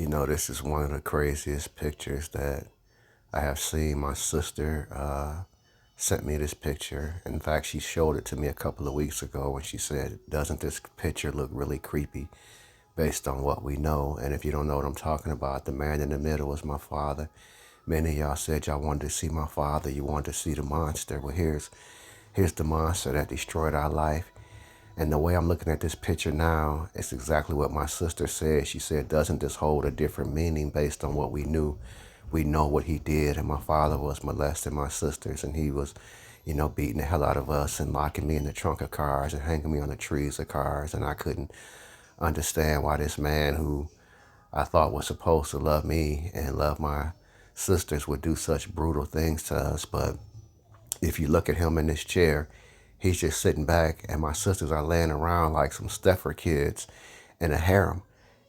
This is one of the craziest pictures that I have seen. My sister sent me this picture. In fact, she showed it to me a couple of weeks ago when she said, "Doesn't this picture look really creepy based on what we know?" And if you don't know what I'm talking about, the man in the middle is my father. Many of y'all said y'all wanted to see my father. You wanted to see the monster. Well, here's the monster that destroyed our life. And the way I'm looking at this picture now, it's exactly what my sister said. She said, "Doesn't this hold a different meaning based on what we knew? We know what he did." And my father was molesting my sisters, and he was, beating the hell out of us and locking me in the trunk of cars and hanging me on the trees of cars. And I couldn't understand why this man who I thought was supposed to love me and love my sisters would do such brutal things to us. But if you look at him in this chair, he's just sitting back, and my sisters are laying around like some Stepford kids in a harem,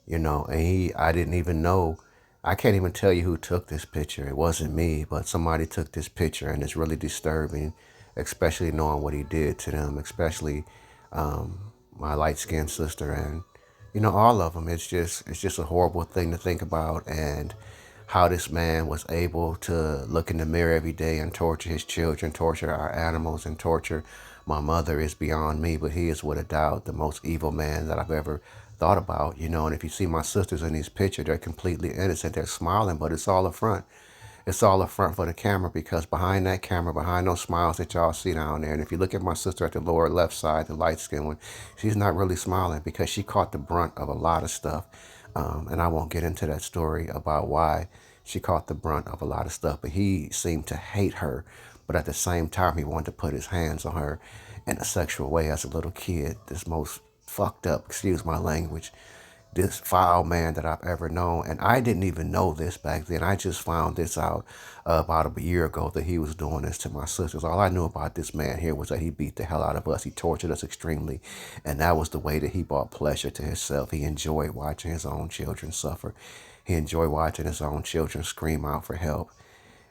and I didn't even know. I can't even tell you who took this picture. It wasn't me, but somebody took this picture, and it's really disturbing, especially knowing what he did to them, especially my light-skinned sister, and all of them. It's just a horrible thing to think about, and how this man was able to look in the mirror every day and torture his children, torture our animals, and torture my mother is beyond me. But he is without a doubt the most evil man that I've ever thought about, And if you see my sisters in these pictures, they're completely innocent. They're smiling, but it's all a front. It's all a front for the camera, because behind that camera, behind those smiles that y'all see down there, and if you look at my sister at the lower left side, the light skinned one, she's not really smiling because she caught the brunt of a lot of stuff. And I won't get into that story about why she caught the brunt of a lot of stuff, but he seemed to hate her. But at the same time, he wanted to put his hands on her in a sexual way as a little kid. This most fucked up, excuse my language, this foul man that I've ever known. And I didn't even know this back then. I just found this out about a year ago, that he was doing this to my sisters. All I knew about this man here was that he beat the hell out of us. He tortured us extremely. And that was the way that he brought pleasure to himself. He enjoyed watching his own children suffer. He enjoyed watching his own children scream out for help,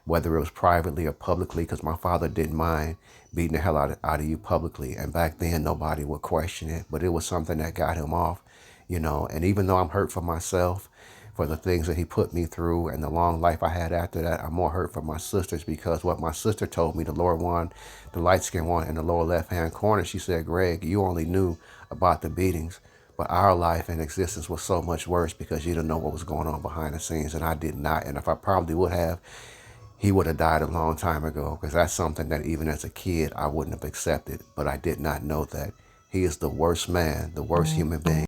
whether it was privately or publicly, because my father didn't mind beating the hell out of you publicly. And back then, nobody would question it, but it was something that got him off, And even though I'm hurt for myself, for the things that he put me through and the long life I had after that, I'm more hurt for my sisters, because what my sister told me, the lower one, the light-skinned one in the lower left-hand corner, she said, "Greg, you only knew about the beatings, but our life and existence was so much worse because you didn't know what was going on behind the scenes." And I did not. And if I probably would have, he would have died a long time ago, because that's something that even as a kid I wouldn't have accepted. But I did not know that he is the worst man, the worst human being.